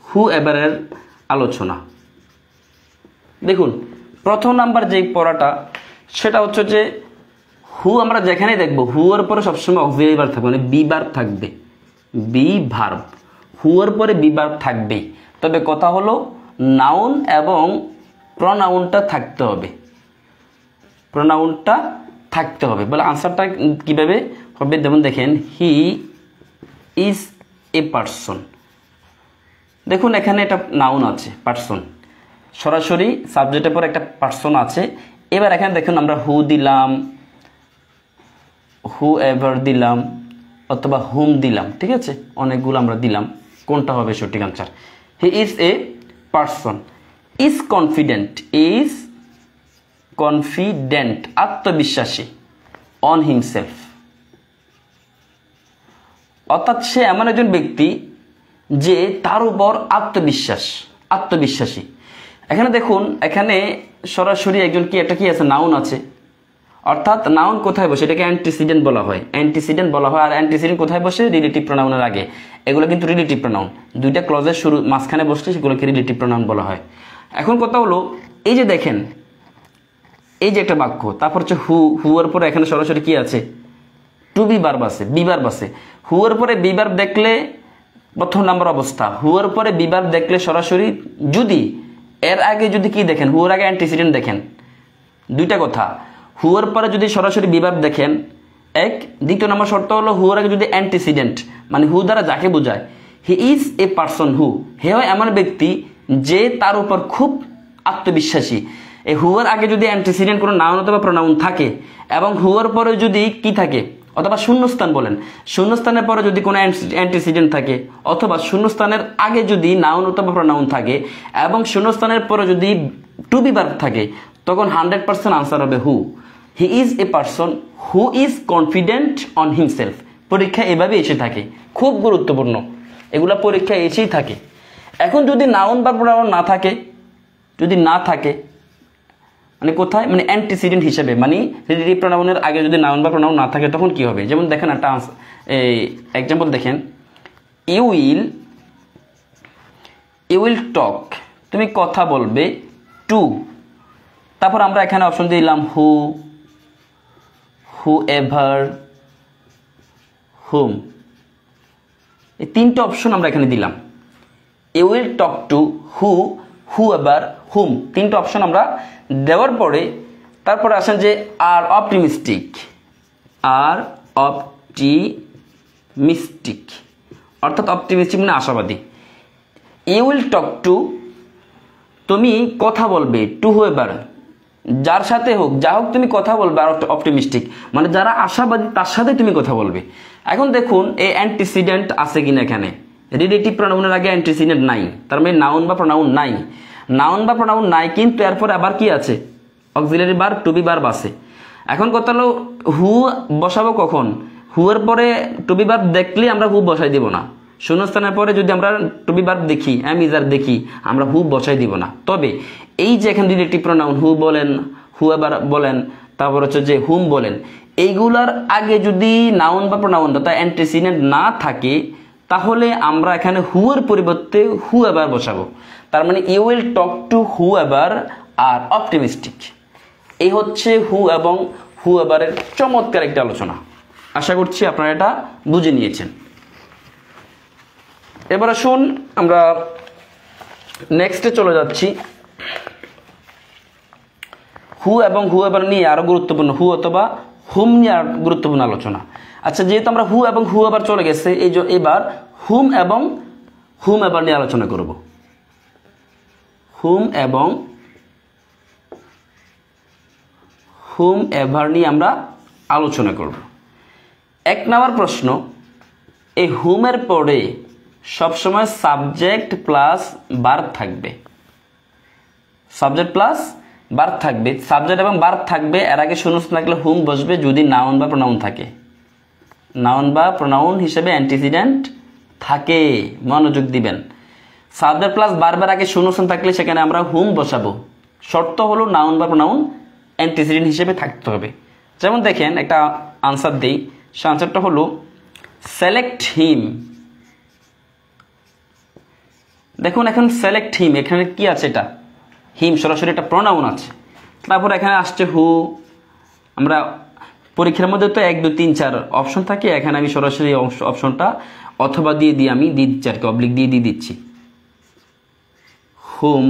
হু এভারের আলোচনা। দেখুন প্রথম নাম্বার যে পড়াটা সেটা হচ্ছে যে হু আমরা যেখানে দেখবো হু এর পরে সবসময় অক্সিলারি ভার্ব থাকবে, মানে বি ভার্ব থাকবে, বি ভার্ব, হু এর পরে বি ভার্ব থাকবেই। তবে কথা হলো নাউন এবং প্রনাউনটা থাকতে হবে, প্রনাউনটা থাকতে হবে। বলে আনসারটা কিভাবে হবে যেমন দেখেন, হি ইজ এ পারসন। দেখুন এখানে একটা নাউন আছে পারসন, সরাসরি সাবজেক্টের পর একটা পারসন আছে। এবার এখানে দেখুন আমরা হু দিলাম, হু এভার দিলাম অথবা হুম দিলাম, ঠিক আছে, অনেকগুলো আমরা দিলাম, কোনটা হবে সঠিক answer? He is a person. Is confident, is confident আত্মবিশ্বাসী, অন হিমসেলফ, অর্থাৎ সে এমন একজন ব্যক্তি যে তার উপর আত্মবিশ্বাসী। এখানে দেখুন এখানে সরাসরি একজন কি একটা কি আছে, নাউন আছে, অর্থাৎ নাউন কোথায় বসে? এটাকে অ্যান্টিসিডেন্ট বলা হয়, অ্যান্টিসিডেন্ট বলা হয়। আর অ্যান্টিসিডেন্ট কোথায় বসে? রিলেটিভ প্রোনাউনের আগে। এগুলো কিন্তু রিলেটিভ প্রোনাউন, দুইটা ক্লজের শুরু মাঝখানে বসলে সেগুলোকে রিলেটিভ প্রোনাউন বলা হয়। এখন কথা হলো এই যে দেখেন এই যে একটা বাক্য, তারপর হচ্ছে হু এর পরে এখানে সরাসরি কি আছে? টু বি ভার্ব আছে, বি ভার্ব আছে। হু এর পরে বি ভার্ব দেখলে প্রথম নাম্বার অবস্থা, হু এর পরে বি ভার্ব দেখলে সরাসরি, যদি এর আগে যদি কি দেখেন, হু এর আগে অ্যান্টিসিডেন্ট দেখেন, দুইটা কথা। হু এর পরে যদি সরাসরি বি ভার্ব দেখেন এক, দ্বিতীয় নম্বর শর্ত হলো হু এর আগে যদি অ্যান্টিসিডেন্ট, মানে হু দ্বারা যাকে বোঝায়, হি ইজ এ পারসন হু, হে হয় এমন ব্যক্তি যে তার উপর খুব আত্মবিশ্বাসী। এই হু এর আগে যদি অ্যান্টিসিডেন্ট কোনো নাউন অথবা প্রনাউন থাকে এবং হু এর পরে যদি কি থাকে, অথবা শূন্যস্থান বলেন, শূন্যস্থানের পরে যদি কোনো অ্যান্টিসিডেন্ট থাকে, অথবা শূন্যস্থানের আগে যদি নাউন অথবা প্রনাউন থাকে এবং শূন্যস্থানের পরে যদি টু বি ভার্ব থাকে, তখন 100% আনসার হবে who. He is a person who is confident on himself. পরীক্ষা এভাবে এসে থাকে, খুব গুরুত্বপূর্ণ, এগুলা পরীক্ষায় এসেই থাকে। এখন যদি নাউন বা প্রনাউন না থাকে, যদি না থাকে মানে কোথায়, মানে অ্যান্টিসিডেন্ট হিসেবে, মানে রিলেটিভ প্রোনাউনের আগে যদি নাউন বা প্রোনাউন না থাকে তখন কি হবে? যেমন দেখেন একটা এক্সাম্পল দেখেন, ইউ উইল টক, তুমি কথা বলবে, টু, তারপর আমরা এখানে অপশন দিলাম হু এভার, হুম, এই তিনটা অপশন আমরা এখানে দিলাম। You will talk to, whoever, whom, তিনটা অপশন আমরা দেওয়ার পরে তারপরে আসেন যে আর অপটিমিস্টিক, অর্থাৎ অপটিমিস্টিক মানে আশাবাদী। ইউ উইল টক টু, তুমি কথা বলবে, টু হুয়েভার, যার সাথে হোক যা হোক তুমি কথা বলবে। আর অপটিমিস্টিক মানে যারা আশাবাদী তার সাথে তুমি কথা বলবে। এখন দেখুন এই অ্যান্টিসিডেন্ট আছে কিনা, এখানে রিলেটিভ প্রোনাউনের আগে অ্যান্টিসিডেন্ট নাই, তার মানে নাউন বা প্রোনাউন নাই, নাউন বা প্রোনাউন নাই, কিন্তু এরপরে আবার কি আছে? Auxiliary verb, to be verb আছে। এখন কথা হলো হু বসাবো কখন? হু এর পরে টু বি ভার্ব দেখলে আমরা হু বসাই দিব না, শূন্যস্থানের পরে যদি আমরা টু বি ভার্ব দেখি, এম ইজ আর দেখি, আমরা হু বসাই দিব না। তবে এই যে এখানে রিলেটিভ প্রোনাউন হু বলেন, হু এভার বলেন, তারপর হচ্ছে যে হুম বলেন, এইগুলার আগে যদি নাউন বা প্রোনাউন অর্থাৎ অ্যান্টিসিডেন্ট না থাকে, তাহলে আমরা এখানে হু এর পরিবর্তে হু এভার বসাবো। তার মানে you will talk to whoever are optimistic. এই হচ্ছে হু এবং হু এভারের চমৎকার একটা আলোচনা। আশা করছি আপনারা এটা বুঝে নিয়েছেন। এবার আসুন আমরা নেক্সটে চলে যাচ্ছি। হু এবং হু এভার নিয়ে আরো গুরুত্বপূর্ণ, হু অথবা হুম নিয়ে আর গুরুত্বপূর্ণ আলোচনা। আচ্ছা, যেহেতু আমরা হু এবং হু এভার চলে গেছে, এই যে এবার হুম এবং হুম এভার নিয়ে আলোচনা করব। হুম এবং হুম এভার নিয়ে আমরা আলোচনা করব। এক নম্বর প্রশ্ন, এই হুমের পরে সবসময় সাবজেক্ট প্লাস ভার্ব থাকবে, সাবজেক্ট প্লাস ভার্ব থাকবে, সাবজেক্ট এবং ভার্ব থাকবে। এর আগে শূন্যস্থান থাকলে হুম বসবে যদি নাউন বা প্রোনাউন থাকে, নাউন বা প্রোনাউন হিসেবে অ্যান্টিসিডেন্ট থাকে, মনোযোগ দিবেন। সাবজেক্ট প্লাস ভার্বের আগে শূন্যস্থান থাকলে সেখানে আমরা হুম বসাবো, শর্ত হলো নাউন বা প্রোনাউন অ্যান্টিসিডেন্ট হিসেবে থাকতে হবে। যেমন দেখেন একটা আনসার দেই, সে আনসারটা হলো সেলেক্ট হিম। দেখুন এখন সেলেক্ট হিম, এখানে কি আছে, এটা হিম সরাসরি একটা প্রোনাউন আছে, তারপর এখানে আসছে হু। আমরা পরীক্ষার মধ্যে তো 1 2 3 4 অপশন থাকে, এখানে আমি সরাসরি অপশনটা অথবা দিয়ে আমি দিচ্ছি আর কি, অবলিক দিয়ে দিচ্ছি। হুম,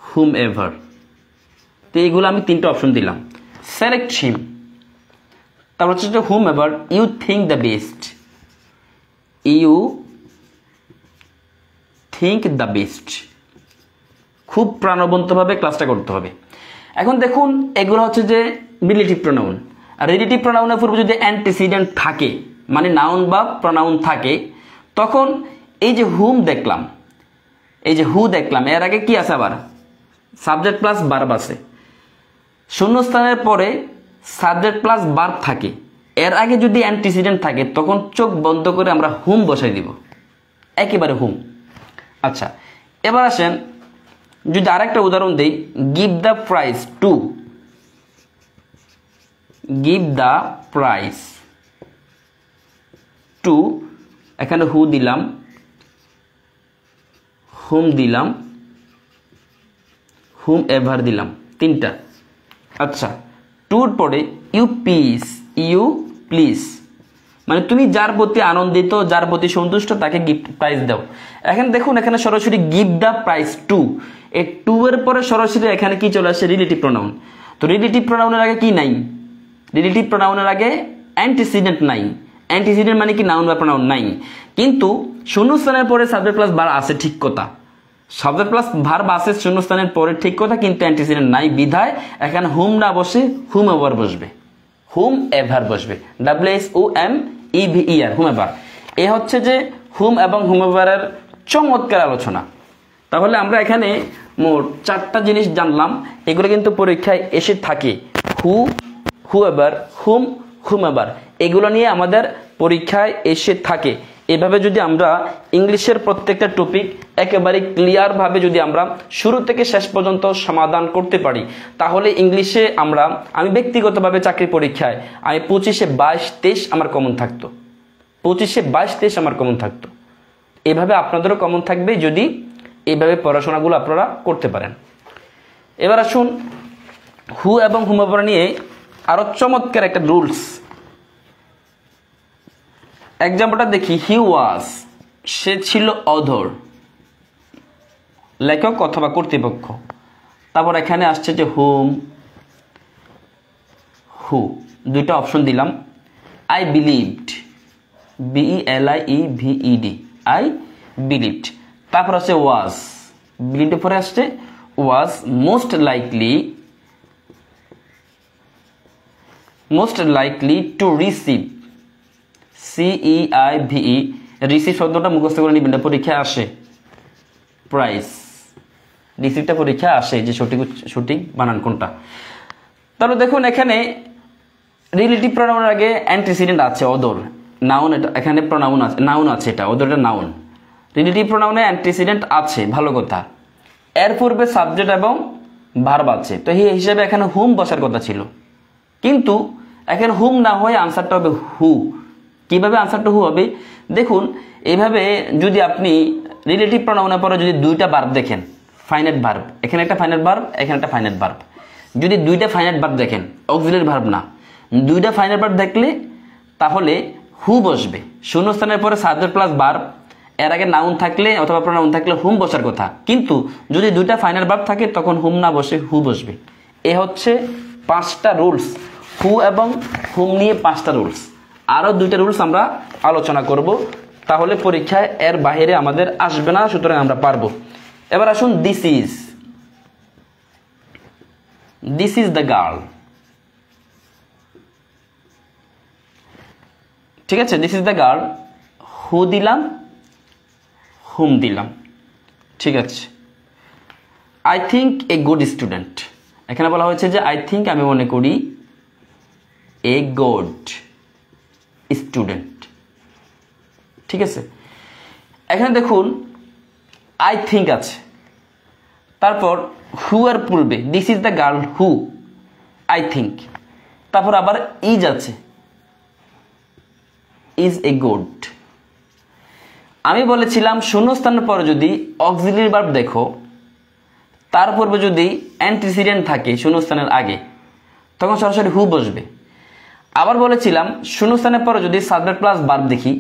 হুম এভার, তো এইগুলো আমি 3টে অপশন দিলাম। সেলেক্ট হিম, তারপর হচ্ছে whomever you think the best, you think the best. খুব প্রাণবন্তভাবে ক্লাসটা করতে হবে। এখন দেখুন এগুলো হচ্ছে যে রিলেটিভ প্রোনাউন, আর রিলেটিভ প্রোনাউনের পূর্বে যদি অ্যান্টিসিডেন্ট থাকে মানে নাউন বা প্রোনাউন থাকে, তখন এই যে হুম দেখলাম, এই যে হু দেখলাম, এর আগে কি আছে আবার সাবজেক্ট প্লাস ভার্ব আছে। শূন্যস্থানের পরে সাবজেক্ট প্লাস ভার্ব থাকে, এর আগে যদি অ্যান্টিসিডেন্ট থাকে তখন চোখ বন্ধ করে আমরা হুম বসাই দিব, একেবারে হুম। আচ্ছা, এবার আসেন যদি আরেকটা উদাহরণ দেই, give the price to, give the price to, এখানে হু দিলাম, হুম দিলাম, হুম এভার দিলাম, 3টা। আচ্ছা, টুর পরে ইউ পিস, ইউ প্লিজ, মানে তুমি যার প্রতি আনন্দিত, যার প্রতি সন্তুষ্ট তাকে গিফট প্রাইজ দাও। এখন দেখুন এখানে সরাসরি গিভ দ্য প্রাইজ টু, এই টু এর পরে সরাসরি এখানে কি চলে আসে, রিলেটিভ প্রোনাউন। তো রিলেটিভ প্রোনাউনের আগে কি নাই, রিলেটিভ প্রোনাউনের আগে অ্যান্টিসিডেন্ট নাই। অ্যান্টিসিডেন্ট মানে কি নাউন বা প্রোনাউন নাই, কিন্তু শূন্যস্থানের পরে সাবজেক্ট প্লাস ভার্ব আছে, ঠিক কথা, সাবজেক্ট প্লাস ভার্ব আছে শূন্যস্থানের পরে, ঠিক কথা, কিন্তু অ্যান্টিসিডেন্ট নাই বিধায় এখানে হুম না বসে হুম এভার বসবে, হুম এভার বসবে, WHUMEVER, হুম এভার। এ হচ্ছে যে হুম এবং হুম এভারের চমৎকার আলোচনা। তাহলে আমরা এখানে মোট 4টা জিনিস জানলাম, এগুলো কিন্তু পরীক্ষায় এসে থাকে, হু, হুএভার, হুম, হুমেভার, এগুলো নিয়ে আমাদের পরীক্ষায় এসে থাকে। এভাবে যদি আমরা ইংলিশের প্রত্যেকটা টপিক একেবারে ক্লিয়ারভাবে যদি আমরা শুরু থেকে শেষ পর্যন্ত সমাধান করতে পারি, তাহলে ইংলিশে আমি ব্যক্তিগতভাবে চাকরি পরীক্ষায় আমি 25-এ 22-23 আমার কমন থাকতো, 25-এ 22-23 আমার কমন থাকতো। এভাবে আপনাদেরও কমন থাকবে যদি এইভাবে পড়াশোনাগুলো আপনারা করতে পারেন। এবার আসুন হু এবং হুমেভার নিয়ে আরো চমৎকার একটা রুলস এক্সাম্পলটা দেখি। হি ওয়াজ, সে ছিল অধর, লেখক অথবা কর্তৃপক্ষ। তারপর এখানে আসছে যে হুম, হু, 2টা অপশন দিলাম। I believed, BELIEVED, I believed. তারপর আছে ওয়াজ, বিলিভড পরে আসছে ওয়াজ most likely to receive, CEIVE, receive শব্দটা মুখস্থ করে নিবেন, পরীক্ষায় আসে। প্রাইস, রিসিভটা পরীক্ষায় আসে, যে সঠিক বানান কোনটা। তাহলে দেখুন এখানে রিলেটিভ প্রোনাউনের আগে অ্যান্টিসিডেন্ট আছে, অদর, নাউন, এটা এখানে প্রোনাউন আছে, নাউন আছে, এটা অদর, এটা নাউন। রিলেটিভ প্রোনাউনে অ্যান্টিসিডেন্ট আছে, ভালো কথা। এর পূর্বে সাবজেক্ট এবং ভার্ব আছে, তো এই হিসেবে এখানে হুম বসার কথা ছিল, কিন্তু এখানে হুম না হয়ে আনসারটা হবে হু। কিভাবে আনসারটা হু হবে দেখুন, এইভাবে যদি আপনি রিলেটিভ প্রোনাউনের পরে যদি 2টা ভার্ব দেখেন, ফাইনাইট ভার্ব, এখানে একটা ফাইনাইট ভার্ব, এখানে একটা ফাইনাইট ভার্ব, যদি 2টা ফাইনাইট ভার্ব দেখেন, অক্সিলারি ভার্ব না, 2টা ফাইনাইট ভার্ব দেখলে তাহলে হু বসবে। শূন্যস্থানের পরে সাবজেক্ট প্লাস ভার্ব, এর আগে নাউন থাকলে অথবা প্রোনাউন থাকলে হুম বসার কথা, কিন্তু যদি 2টা ফাইনাল ভার্ব থাকে তখন হুম না বসে হু বসবে। এ হচ্ছে 5টা রুলস, হু এবং হুম নিয়ে 5টা রুলস। আরও 2টা রুলস আমরা আলোচনা করব, তাহলে পরীক্ষায় এর বাইরে আমাদের আসবে না, সুতরাং আমরা পারবো। এবার আসুন দিস ইজ দ্য গার্ল। ঠিক আছে, দিস ইজ দ্য গার্ল, হু দিলাম, হুম দিলাম। ঠিক আছে, I think a good student, এখানে বলা হয়েছে যে আই থিঙ্ক আমি মনে করি এ গুড স্টুডেন্ট। ঠিক আছে, এখানে দেখুন আই থিঙ্ক আছে, তারপর হু আর পূর্বে this is the girl who I think, তারপর আবার ইজ আছে, ইজ এ গুড। আমি বলেছিলাম শূন্যস্থানের পরে যদি অক্সিলারি ভার্ব দেখো, তার পূর্বে যদি অ্যান্টিসিডেন্ট থাকে শূন্যস্থানের আগে, তখন সরাসরি হু বসবে। আবার বলেছিলাম শূন্যস্থানের পরে যদি সাবজেক্ট প্লাস ভার্ব দেখি,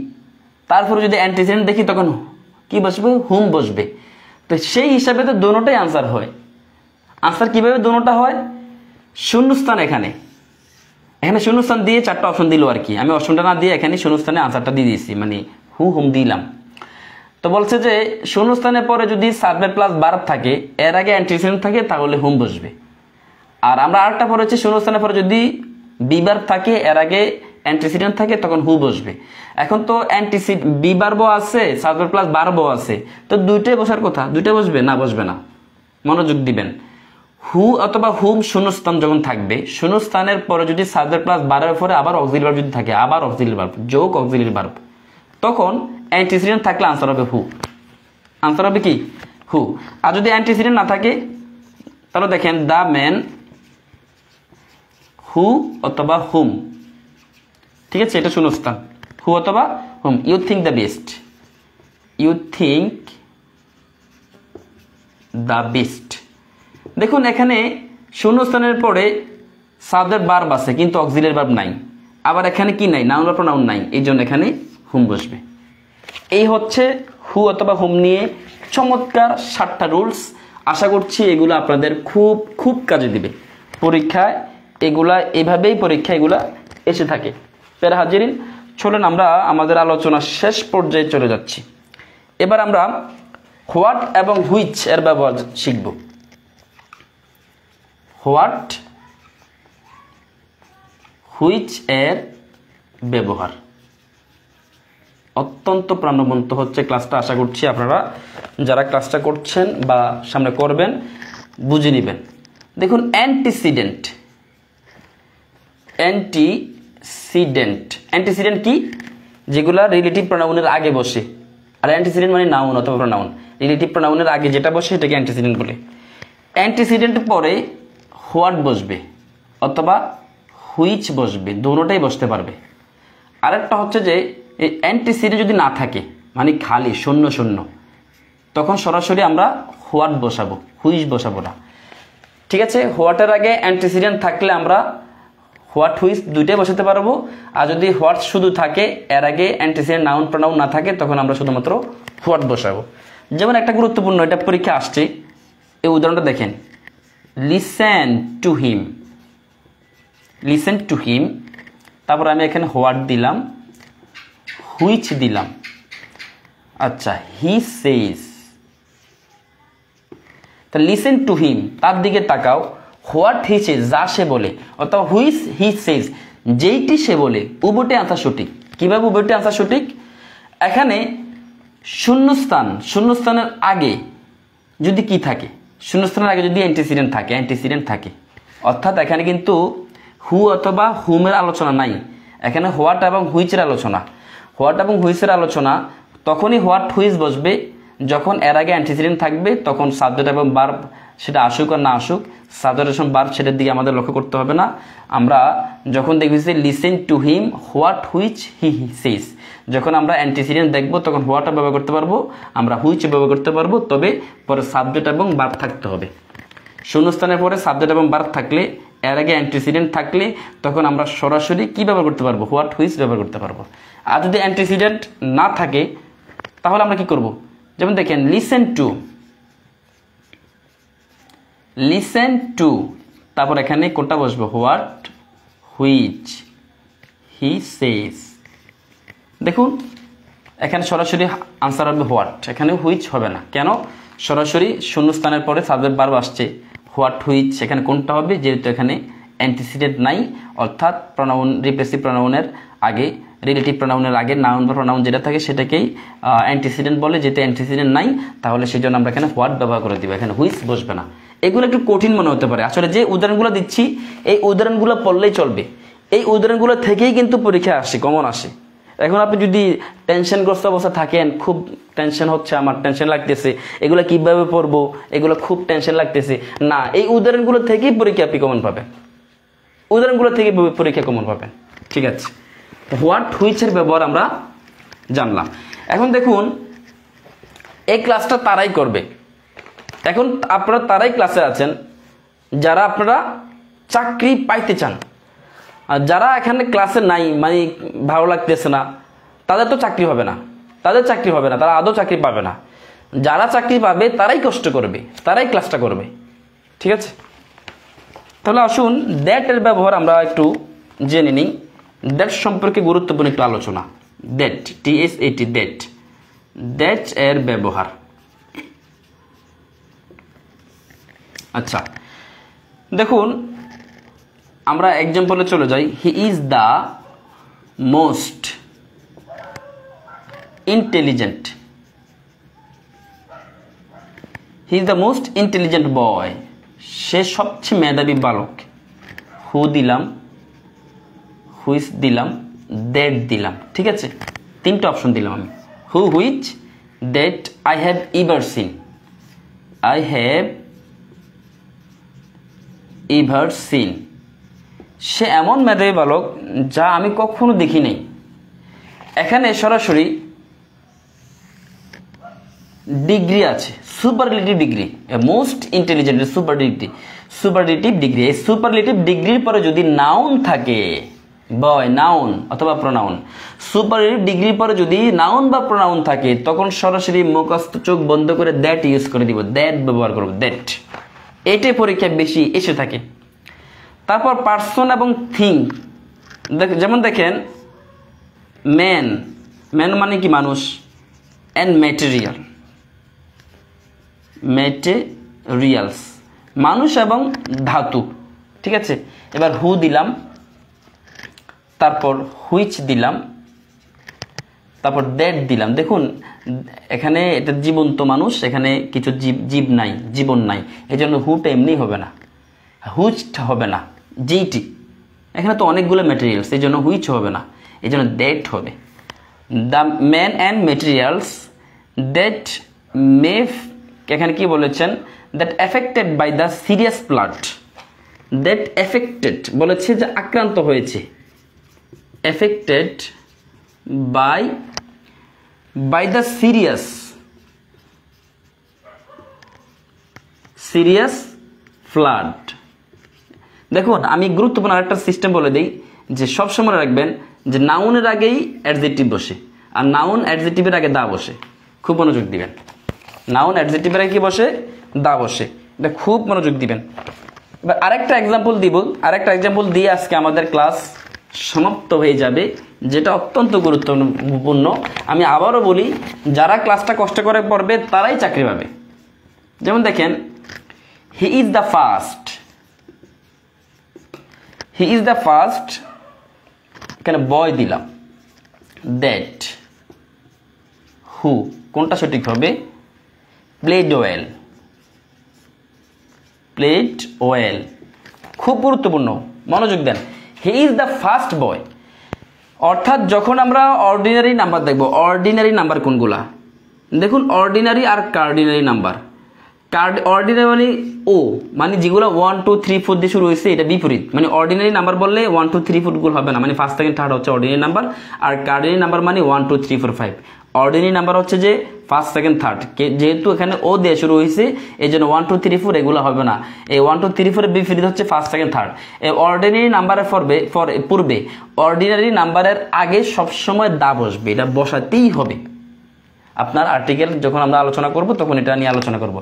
তারপরে যদি অ্যান্টিসিডেন্ট দেখি, তখন কি বসবে? হুম বসবে। তো সেই হিসাবে তো দোনোটাই আনসার হয়। আনসার কিভাবে দোনোটা হয়? শূন্যস্থান এখানে শূন্যস্থান দিয়ে 4টা অপশন দিল আর কি, আমি অপশনটা না দিয়ে এখানে শূন্যস্থানে আনসারটা দিয়ে দিয়েছি, মানে হু হুম দিলাম। তো বলছে যে শূন্যস্থানের পরে যদি সাবজেক্ট প্লাস ভার্ব থাকে, এর আগে অ্যান্টিসিডেন্ট থাকে, তাহলে হুম বসবে। আর আমরা আরেকটা পড়েছি শূন্যস্থানের পরে যদি বি ভার্ব থাকে, এর আগে অ্যান্টিসিডেন্ট থাকে, তখন হু বসবে। এখন তো বি ভার্বও আছে, সাবজেক্ট প্লাস ভার্বও আছে, তো দুইটাই বসার কথা, দুইটা বসবে না? বসবে না, মনোযোগ দিবেন। হু অথবা হুম শূন্যস্থান যখন থাকবে, শূন্যস্থানের পরে যদি সাবজেক্ট প্লাস ভার্বের পরে আবার অক্সিলারি ভার্ব যদি থাকে, আবার অক্সিলারি ভার্ব যোগ অক্সিলারি ভার্ব, তখন অ্যান্টিসিডেন্ট থাকলে আনসার হবে হু। আনসার হবে কি? হু। আর যদি অ্যান্টিসিডেন্ট না থাকে, তাহলে দেখেন দ্য ম্যান, হু অথবা হুম। ঠিক আছে, এটা শূন্যস্থান, হু অথবা whom. You think the best, you think the best. দেখুন এখানে শূন্যস্থানের পরে সাবজেক্ট ভার্ব আছে, কিন্তু অক্সিলারি ভার্ব নাই। আবার এখানে কি নাই? নাউন বা প্রোনাউন নাই, এই জন্য এখানে হুম বসবে। এই হচ্ছে হু অথবা হুম নিয়ে চমৎকার 7টা রুলস। আশা করছি এগুলো আপনাদের খুব খুব কাজে দিবে পরীক্ষায়। এগুলা এভাবেই পরীক্ষা এগুলা এসে থাকে। প্যারা হাজিরিন, চলুন আমরা আমাদের আলোচনা শেষ পর্যায়ে চলে যাচ্ছি। এবার আমরা হোয়াট এবং হুইচ এর ব্যবহার শিখব। হোয়াট, হুইচ এর ব্যবহার অত্যন্ত প্রাণবন্ত হচ্ছে ক্লাসটা। আশা করছি আপনারা যারা ক্লাসটা করছেন বা সামনে করবেন বুঝে নেবেন। দেখুন অ্যান্টিসিডেন্ট, অ্যান্টিসিডেন্ট কি? যেগুলা রিলেটিভ প্রোনাউনের আগে বসে। আর অ্যান্টিসিডেন্ট মানে নাউন অথবা প্রোনাউন, রিলেটিভ প্রোনাউনের আগে যেটা বসে সেটাকে অ্যান্টিসিডেন্ট বলে। অ্যান্টিসিডেন্ট পরে হোয়াট বসবে অথবা হুইচ বসবে, দুটোটাই বসতে পারবে। আরেকটা হচ্ছে যে এই অ্যান্টিসিডেন্ট যদি না থাকে, মানে খালি শূন্য শূন্য, তখন সরাসরি আমরা হোয়াট বসাবো, হুইচ বসাবো না। ঠিক আছে, হোয়াটের আগে অ্যান্টিসিডেন্ট থাকলে আমরা হোয়াট হুইচ দুইটাই বসাতে পারবো। আর যদি হোয়াট শুধু থাকে, এর আগে অ্যান্টিসিডেন্ট নাউন প্রোনাউন না থাকে, তখন আমরা শুধুমাত্র হোয়াট বসাবো। যেমন একটা গুরুত্বপূর্ণ, এটা পরীক্ষা আসছে, এই উদাহরণটা দেখেন, listen to him, listen to হিম, তারপর আমি এখানে হোয়াট দিলাম, হুইচ দিলাম। আচ্ছা, হি সেজ, তা লিসেন টু হিম তার দিকে তাকাও, হোয়াট হি সেজ যা সে বলে, অথবা হুইচ হি সেজ যেইটি সে বলে, উভয়টি আনসার সঠিক। কিভাবে উভয়টি আনসার সঠিক? এখানে শূন্যস্থানের আগে যদি কি থাকে, শূন্যস্থানের আগে যদি অ্যান্টিসিডেন্ট থাকে, অর্থাৎ এখানে কিন্তু হু অথবা হুমের আলোচনা নাই, এখানে হোয়াট এবং হুইচের আলোচনা। হোয়াট এবং হুইচের আলোচনা তখনই হোয়াট হুইচ বসবে যখন এর আগে অ্যান্টিসিডেন্ট থাকবে, তখন সাবজেক্ট এবং ভার্ব সেটা আসুক আর না আসুক, সাবজেক্ট এবং ভার্ব সেটার দিকে আমাদের লক্ষ্য করতে হবে না। আমরা যখন দেখেছি listen to him what which he says, যখন আমরা অ্যান্টিসিডেন্ট দেখবো তখন হোয়াটও ব্যবহার করতে পারবো, আমরা হুইচ ব্যবহার করতে পারবো, তবে পরে সাবজেক্ট এবং ভার্ব থাকতে হবে। শূন্যস্থানের পরে সাবজেক্ট এবং ভার্ব থাকলে, এর আগে অ্যান্টিসিডেন্ট থাকলে, তখন আমরা সরাসরি কি ব্যবহার করতে পারবো? হোয়াট হুইচ ব্যবহার করতে পারবো। আর যদি অ্যান্টিসিডেন্ট না থাকে, তাহলে আমরা কি করব? যেমন দেখেন লিসেন টু, তারপর এখানে কোনটা বসবে? হোয়াট হুইচ হি সেজ। দেখুন এখানে সরাসরি আনসার হবে হোয়াট, এখানে হুইচ হবে না। কেন? সরাসরি শূন্যস্থানের পরে সাবজেক্ট ভার্ব আসছে, হোয়াট হুইচ, সেখানে কোনটা হবে? যেহেতু এখানে অ্যান্টিসিডেন্ট নাই, অর্থাৎ প্রোনাউন রিপ্লেসিভ প্রোনাউনের আগে রিলেটিভ প্রোনাউনের আগে নাউন বা প্রোনাউন যেটা থাকে সেটাকেই অ্যান্টিসিডেন্ট বলে। যেহেতু অ্যান্টিসিডেন্ট নাই তাহলে সেই জন্য আমরা এখানে হোয়াট ব্যবহার করে দিব, এখানে হুইচ বসবে না। এগুলো একটু কঠিন মনে হতে পারে, আসলে যে উদাহরণগুলো দিচ্ছি এই উদাহরণগুলো পড়লেই চলবে। এই উদাহরণগুলো থেকেই কিন্তু পরীক্ষা আসে, কমন আসে। এখন আপনি যদি টেনশনগ্রস্ত অবস্থা থাকেন, খুব টেনশন হচ্ছে, আমার টেনশন লাগতেছে, এগুলো কিভাবে পড়বো, এগুলো খুব টেনশন লাগতেছে না, এই উদাহরণগুলো থেকেই পরীক্ষা আপনি কমন পাবেন, উদাহরণগুলো থেকে পরীক্ষা কমন পাবেন। ঠিক আছে, হোয়াট হুইচের ব্যবহার আমরা জানলাম। এখন দেখুন এই ক্লাসটা তারাই করবে। এখন আপনারা তারাই ক্লাসে আছেন যারা আপনারা চাকরি পাইতে চান। আর যারা এখানে ক্লাসে নাই, মানে ভালো লাগতেছে না, তাদের তো চাকরি হবে না, তাদের চাকরি হবে না, তারা আদৌ চাকরি পাবে না। যারা চাকরি পাবে তারাই কষ্ট করবে, তারাই ক্লাসটা করবে। ঠিক আছে, তাহলে আসুন দ্যাট এর ব্যবহার আমরা একটু জেনে নিই। দ্যাট সম্পর্কে গুরুত্বপূর্ণ একটু আলোচনা। দ্যাট, THAT, দ্যাট, দ্যাট এর ব্যবহার। আচ্ছা দেখুন আমরা এক্সাম্পলে চলে যাই। He is the most intelligent, he is the most intelligent boy, সে সবচেয়ে মেধাবী বালক। হু দিলাম, হুইচ দিলাম, দ্যাট দিলাম। ঠিক আছে, তিনটা অপশন দিলাম আমি, who, which, that. I have ever seen, I have ever seen, সে এমন মেধাবী বালক যা আমি কখনো দেখি নাই। এখানে সরাসরি ডিগ্রি আছে, superlative degree, most intelligent superlative degree. এই সুপারলেটিভ ডিগ্রির পরে যদি নাউন থাকে, বয়, নাউন অথবা প্রোনাউন, সুপারলেটিভ ডিগ্রির পরে যদি নাউন বা প্রোনাউন থাকে তখন সরাসরি মুখস্থ চোখ বন্ধ করে দ্যাট ইউজ করে দিব, দ্যাট ব্যবহার করব, দ্যাট। এটাই পরীক্ষায় বেশি এসে থাকে। তারপর পার্সন এবং থিং, যেমন দেখেন ম্যান, ম্যান মানে কি মানুষ, অ্যান্ড ম্যাটেরিয়াল, ম্যাটেরিয়ালস, মানুষ এবং ধাতু। ঠিক আছে, এবার হু দিলাম, তারপর হুইচ দিলাম, তারপর দ্যাট দিলাম। দেখুন এখানে এটা জীবন্ত মানুষ, এখানে কিছু জীব নাই, জীবন নাই, এই জন্য হুটা এমনি হবে না, হুইচটা হবে না, জিটি। এখানে তো অনেকগুলো ম্যাটেরিয়ালস, এই জন্য হুইচ হবে না, এই জন্য দ্যাট হবে। The man and materials that may, এখানে কি বলেছেন, that affected by the serious flood, that affected বলেছে যে আক্রান্ত হয়েছে, affected by the serious flood. দেখুন আমি গুরুত্বপূর্ণ আরেকটা সিস্টেম বলে দিই, যে সবসময় রাখবেন যে নাউনের আগেই অ্যাডজেক্টিভ বসে, আর নাউন অ্যাডজেক্টিভের আগে দা বসে। খুব মনোযোগ দিবেন, নাউন অ্যাডজেক্টিভের আগে কি বসে, দা বসে, এটা খুব মনোযোগ দিবেন। এবার আরেকটা এক্সাম্পল দিব, আরেকটা এক্সাম্পল দিয়ে আজকে আমাদের ক্লাস সমাপ্ত হয়ে যাবে, যেটা অত্যন্ত গুরুত্বপূর্ণ। আমি আবারও বলি, যারা ক্লাসটা কষ্ট করে পড়বে তারাই চাকরি পাবে। যেমন দেখেন হি is the first, he is the first, এখানে বয় দিলাম, দ্যাট, হু, কোনটা সঠিক হবে, প্লেড ওয়েল, প্লেড ওয়েল, খুব গুরুত্বপূর্ণ, মনোযোগ দেন। He is the first boy, অর্থাৎ যখন আমরা অর্ডিনারি নাম্বার দেখব, অর্ডিনারি নাম্বার কোনগুলা দেখুন, অর্ডিনারি আর কার্ডিনারি নাম্বার। অর্ডিনারি মানে ও, মানে যেগুলো 1 2 3 4 দিয়ে শুরু হয়েছে এটা বিপরীত, মানে অর্ডিনারি নাম্বার বললে 1 2 3 4 গুলো হবে না, মানে ফার্স্ট সেকেন্ড থার্ড হচ্ছে অর্ডিনারি নাম্বার, আর কার্ডিনারি নাম্বার মানে 1 2 3 4 5। অর্ডিনারি নাম্বার হচ্ছে যে ফার্স্ট সেকেন্ড থার্ড, যেহেতু এখানে ও দিয়ে শুরু হয়েছে এই জন্য 1 2 3 4 এগুলো হবে না। এই 1 2 3 4 এর বিপরীত হচ্ছে ফার্স্ট সেকেন্ড থার্ড। এই অর্ডিনারি নাম্বারের পূর্বে অর্ডিনারি নাম্বারের আগে সবসময় দা বসবে, এটা বসাতেই হবে। আপনার আর্টিকেল যখন আমরা আলোচনা করব তখন এটা নিয়ে আলোচনা করব।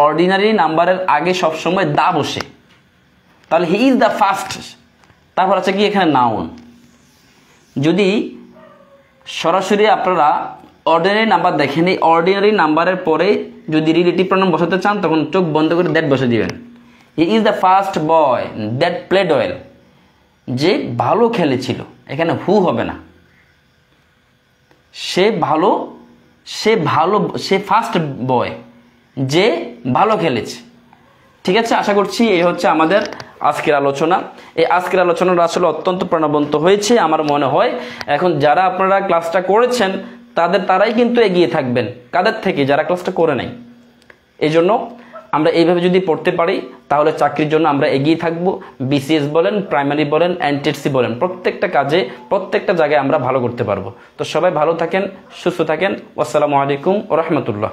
অর্ডিনারি নাম্বারের আগে সবসময় দা বসে, তাহলে হি ইজ দ্য ফার্স্ট। তারপর আছে কি এখানে নাউন। যদি সরাসরি আপনারা অর্ডিনারি নাম্বার দেখেন, এই অর্ডিনারি নাম্বারের পরে যদি রিলেটিভ প্রনাউন বসাতে চান তখন চোখ বন্ধ করে দ্যাট বসে দিবেন। হি is the first boy that played well, যে ভালো খেলেছিল, এখানে হু হবে না, সে ফার্স্ট বয় যে ভালো খেলেছে। ঠিক আছে, আশা করছি এই হচ্ছে আমাদের আজকের আলোচনা। এই আজকের আলোচনাটা আসলে অত্যন্ত প্রাণবন্ত হয়েছে আমার মনে হয়। এখন যারা আপনারা ক্লাসটা করেছেন তারাই কিন্তু এগিয়ে থাকবেন, কাদের থেকে? যারা ক্লাসটা করে নাই। এই জন্য আমরা এইভাবে যদি পড়তে পারি তাহলে চাকরির জন্য আমরা এগিয়ে থাকবো। বিসিএস বলেন, প্রাইমারি বলেন, এনটিএসসি বলেন, প্রত্যেকটা কাজে প্রত্যেকটা জায়গায় আমরা ভালো করতে পারবো। তো সবাই ভালো থাকেন, সুস্থ থাকেন। আসসালামু আলাইকুম ওয়া রাহমাতুল্লাহ।